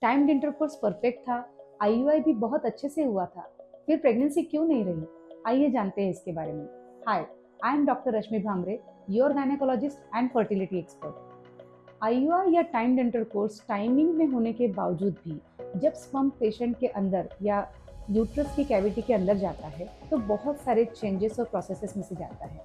Timed intercourse perfect था, IUI भी बहुत अच्छे से हुआ था, फिर प्रेगनेंसी क्यों नहीं रही? आइए जानते हैं इसके बारे में। Hi, I am doctor Rashmi Bhamre, your gynaecologist and fertility expert. IUI या टाइम्ड इंटरकोर्स टाइमिंग में होने के बावजूद भी जब स्पर्म पेशेंट के अंदर या यूट्रस की कैविटी के अंदर जाता है तो बहुत सारे चेंजेस और प्रोसेसेस में से जाता है।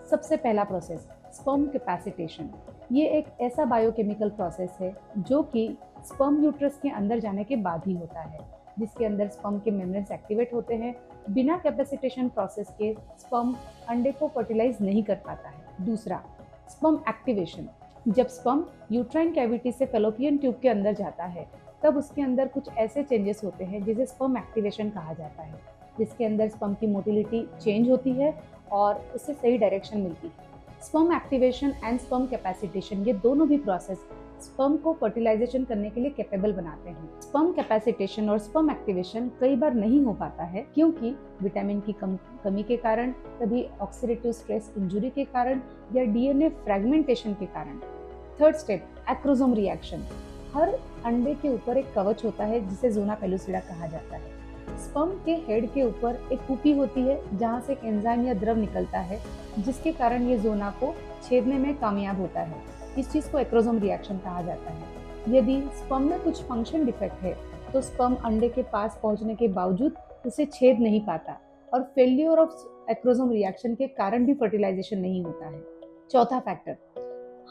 सबसे पहला प्रोसेस स्पर्म कैपेसिटेशन। ये एक ऐसा बायोकेमिकल प्रोसेस है जो कि स्पर्म यूट्रस के अंदर जाने के बाद ही होता है, जिसके अंदर स्पर्म के मेम्ब्रेन्स एक्टिवेट होते हैं। बिना कैपेसिटेशन प्रोसेस के स्पर्म अंडे को फर्टिलाइज नहीं कर पाता है। दूसरा, स्पर्म एक्टिवेशन। जब स्पर्म यूट्राइन कैविटी से फैलोपियन ट्यूब के अंदर जाता है तब उसके अंदर कुछ ऐसे चेंजेस होते हैं जिसे स्पर्म एक्टिवेशन कहा जाता है, जिसके अंदर स्पर्म की मोटिलिटी चेंज होती है और उससे सही डायरेक्शन मिलती है। Sperm activation and sperm capacitation, ये दोनों भी प्रोसेस स्पर्म को फर्टिलाइजेशन करने के लिए कैपेबल बनाते हैं। स्पर्म कैपेसिटेशन और स्पर्म एक्टिवेशन कई बार नहीं हो पाता है क्योंकि विटामिन की कमी के कारण, कभी ऑक्सीडेटिव स्ट्रेस इंजुरी के कारण या डीएनए फ्रेगमेंटेशन के कारण। Third step, acrosome reaction. हर अंडे के ऊपर एक कवच होता है जिसे ज़ोना पेलुसिडा कहा जाता है। स्पर्म के हेड के ऊपर एक कुपी होती है जहां से एक एंजाइम या द्रव निकलता है जिसके कारण ये ज़ोना को छेदने में कामयाब होता है। इस चीज़ को एक्रोसोम रिएक्शन कहा जाता है। यदि स्पर्म में कुछ फंक्शन डिफेक्ट है तो स्पर्म अंडे के पास पहुंचने के बावजूद उसे छेद नहीं पाता और फेल्योर ऑफ एक्रोसोम रिएक्शन के कारण भी फर्टिलाइजेशन नहीं होता है। चौथा फैक्टर,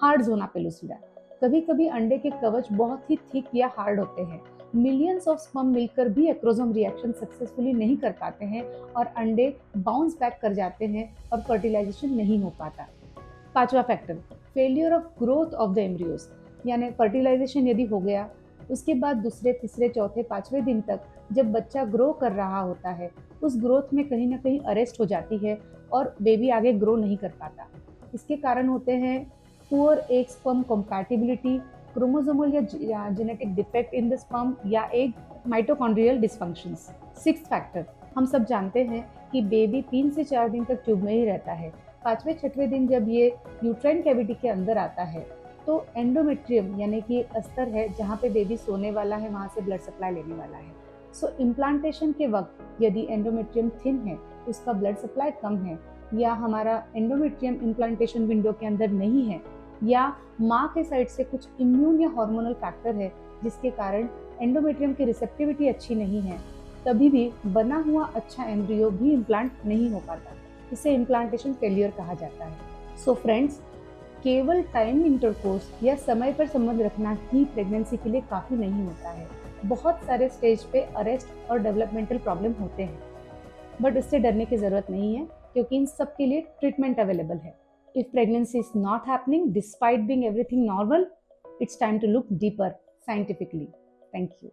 हार्ड ज़ोना पेलुसिडा। कभी कभी अंडे के कवच बहुत ही थिक या हार्ड होते हैं। मिलियंस ऑफ स्पर्म मिलकर भी एक्रोसोम रिएक्शन सक्सेसफुली नहीं कर पाते हैं और अंडे बाउंस बैक कर जाते हैं और फर्टिलाइजेशन नहीं हो पाता। पांचवा factor, failure of growth of the embryos. यानी फर्टिलाइजेशन यदि हो गया, उसके बाद दूसरे, तीसरे, चौथे, पांचवें दिन तक जब बच्चा ग्रो कर रहा होता है, उस ग्रोथ में कहीं ना कहीं अरेस्ट हो जाती है और बेबी आगे ग्रो नहीं कर पाता। इसके कारण होते हैं poor egg sperm compatibility, chromosomal या genetic defect in the sperm या egg mitochondrial dysfunctions. Sixth factor, हम सब जानते हैं कि बेबी 3 से 4 दिन तक ट्यूब में ही रहता है। 5वें 6वें दिन जब ये यूट्राइन कैविटी के अंदर आता है तो एंडोमेट्रियम यानी कि अस्तर है जहाँ पे बेबी सोने वाला है, वहाँ से ब्लड सप्लाई लेने वाला है। सो इम्प्लांटेशन के वक्त यदि एंडोमेट्रियम थिन है, उसका ब्लड सप्लाई कम है, या हमारा एंडोमेट्रियम इम्प्लांटेशन विंडो के अंदर नहीं है, या माँ के साइड से कुछ इम्यून या हार्मोनल फैक्टर है जिसके कारण एंडोमेट्रियम की रिसेप्टिविटी अच्छी नहीं है, तभी भी बना हुआ अच्छा एम्ब्रियो भी इम्प्लांट नहीं हो पाता। इसे इम्प्लांटेशन फेलियर कहा जाता है। सो फ्रेंड्स, केवल टाइम इंटरकोर्स या समय पर संबंध रखना ही प्रेगनेंसी के लिए काफ़ी नहीं होता है। बहुत सारे स्टेज पे अरेस्ट और डेवलपमेंटल प्रॉब्लम होते हैं, बट इससे डरने की ज़रूरत नहीं है क्योंकि इन सब के लिए ट्रीटमेंट अवेलेबल है। If pregnancy is not happening despite being everything normal, it's time to look deeper scientifically. Thank you.